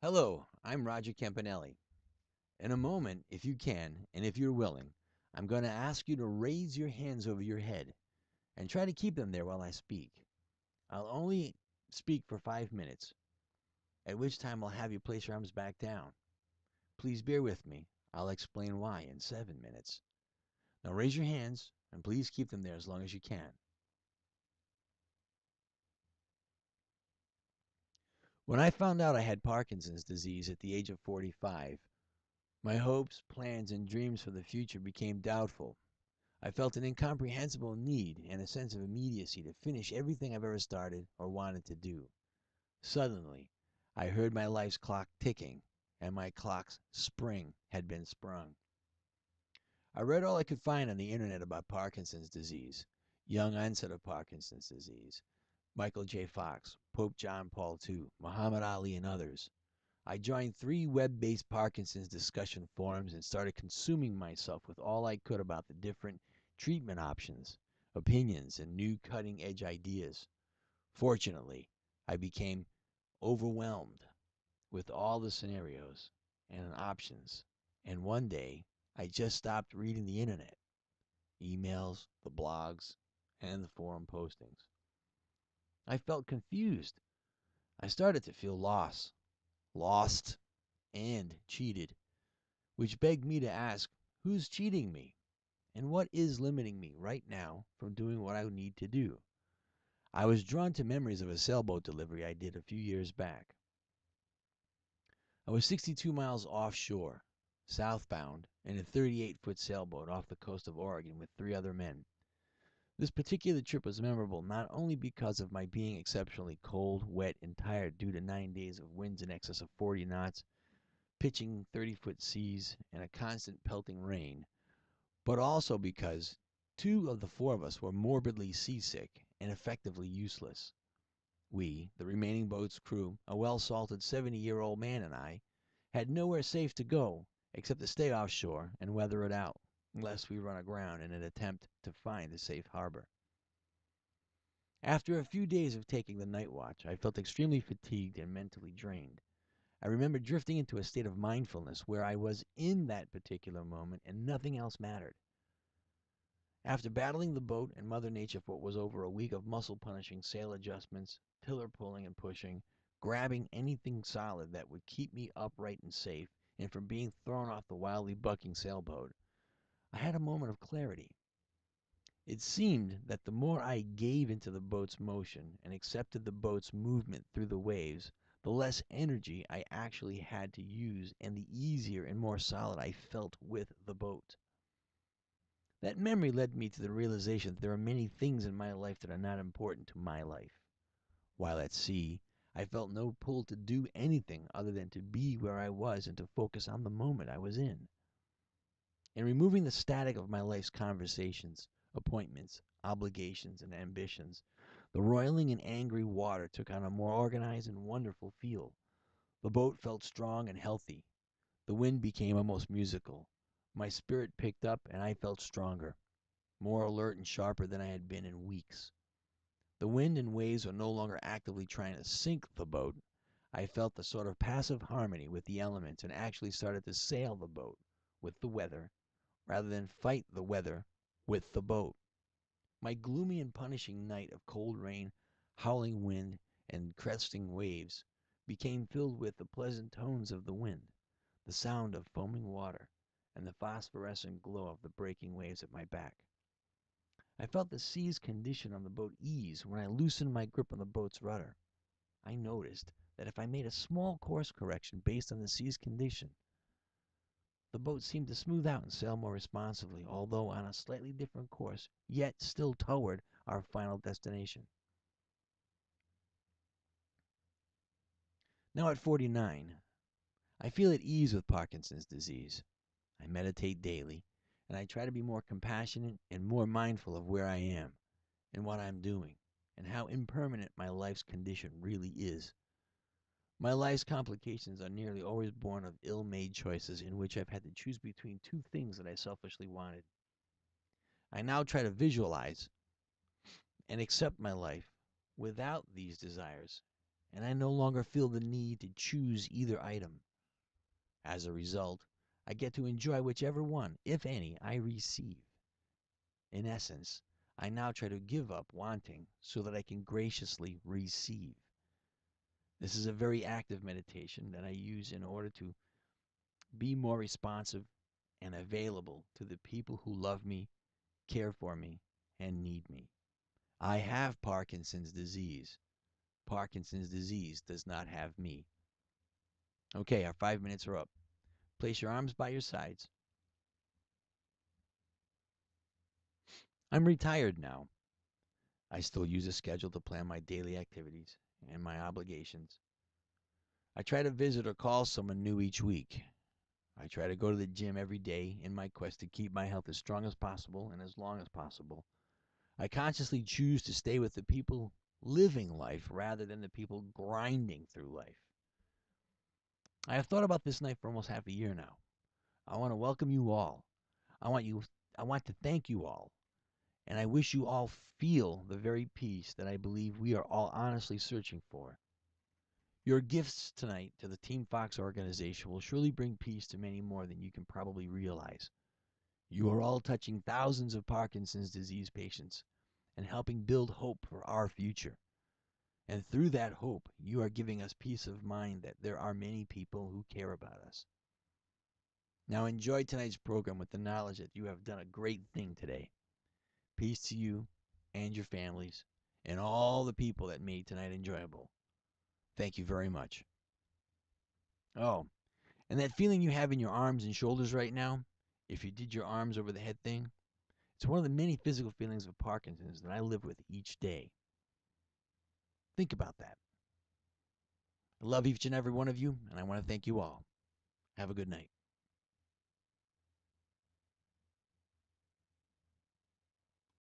Hello, I'm Roger Campanelli. In a moment, if you can, and if you're willing, I'm going to ask you to raise your hands over your head and try to keep them there while I speak. I'll only speak for 5 minutes, at which time I'll have you place your arms back down. Please bear with me. I'll explain why in 7 minutes. Now raise your hands and please keep them there as long as you can. When I found out I had Parkinson's disease at the age of 45, my hopes, plans, and dreams for the future became doubtful. I felt an incomprehensible need and a sense of immediacy to finish everything I've ever started or wanted to do. Suddenly, I heard my life's clock ticking, and my clock's spring had been sprung. I read all I could find on the internet about Parkinson's disease, young onset of Parkinson's disease, Michael J. Fox, Pope John Paul II, Muhammad Ali, and others. I joined 3 web-based Parkinson's discussion forums and started consuming myself with all I could about the different treatment options, opinions, and new cutting-edge ideas. Fortunately, I became overwhelmed with all the scenarios and options, and one day I just stopped reading the internet, emails, the blogs, and the forum postings. I felt confused. I started to feel lost, and cheated, which begged me to ask, who's cheating me? And what is limiting me right now from doing what I need to do? I was drawn to memories of a sailboat delivery I did a few years back. I was 62 miles offshore, southbound, in a 38-foot sailboat off the coast of Oregon with 3 other men. This particular trip was memorable not only because of my being exceptionally cold, wet, and tired due to 9 days of winds in excess of 40 knots, pitching 30-foot seas, and a constant pelting rain, but also because 2 of the 4 of us were morbidly seasick and effectively useless. We, the remaining boat's crew, a well-salted 70-year-old man and I, had nowhere safe to go except to stay offshore and weather it out, lest we run aground in an attempt to find a safe harbor. After a few days of taking the night watch, I felt extremely fatigued and mentally drained. I remember drifting into a state of mindfulness where I was in that particular moment and nothing else mattered. After battling the boat and Mother Nature for what was over a week of muscle-punishing sail adjustments, tiller pulling and pushing, grabbing anything solid that would keep me upright and safe, and from being thrown off the wildly bucking sailboat, I had a moment of clarity. It seemed that the more I gave into the boat's motion and accepted the boat's movement through the waves, the less energy I actually had to use and the easier and more solid I felt with the boat. That memory led me to the realization that there are many things in my life that are not important to my life. While at sea, I felt no pull to do anything other than to be where I was and to focus on the moment I was in. In removing the static of my life's conversations, appointments, obligations, and ambitions, the roiling and angry water took on a more organized and wonderful feel. The boat felt strong and healthy. The wind became almost musical. My spirit picked up and I felt stronger, more alert and sharper than I had been in weeks. The wind and waves were no longer actively trying to sink the boat. I felt the sort of passive harmony with the elements and actually started to sail the boat with the weather rather than fight the weather with the boat. My gloomy and punishing night of cold rain, howling wind, and cresting waves became filled with the pleasant tones of the wind, the sound of foaming water, and the phosphorescent glow of the breaking waves at my back. I felt the sea's condition on the boat ease when I loosened my grip on the boat's rudder. I noticed that if I made a small course correction based on the sea's condition, the boat seemed to smooth out and sail more responsively, although on a slightly different course, yet still toward our final destination. Now at 49, I feel at ease with Parkinson's disease. I meditate daily, and I try to be more compassionate and more mindful of where I am and what I'm doing, and how impermanent my life's condition really is. My life's complications are nearly always born of ill-made choices in which I've had to choose between 2 things that I selfishly wanted. I now try to visualize and accept my life without these desires and I no longer feel the need to choose either item. As a result, I get to enjoy whichever one, if any, I receive. In essence, I now try to give up wanting so that I can graciously receive. This is a very active meditation that I use in order to be more responsive and available to the people who love me, care for me, and need me. I have Parkinson's disease. Parkinson's disease does not have me. Okay, our 5 minutes are up. Place your arms by your sides. I'm retired now. I still use a schedule to plan my daily activities and my obligations. I try to visit or call someone new each week. I try to go to the gym every day in my quest to keep my health as strong as possible and as long as possible. I consciously choose to stay with the people living life rather than the people grinding through life. I have thought about this night for almost half a year now. I want to welcome you all. I want to thank you all. And I wish you all feel the very peace that I believe we are all honestly searching for. Your gifts tonight to the Team Fox organization will surely bring peace to many more than you can probably realize. You are all touching thousands of Parkinson's disease patients and helping build hope for our future. And through that hope, you are giving us peace of mind that there are many people who care about us. Now enjoy tonight's program with the knowledge that you have done a great thing today. Peace to you and your families and all the people that made tonight enjoyable. Thank you very much. Oh, and that feeling you have in your arms and shoulders right now, if you did your arms over the head thing, it's one of the many physical feelings of Parkinson's that I live with each day. Think about that. I love each and every one of you, and I want to thank you all. Have a good night.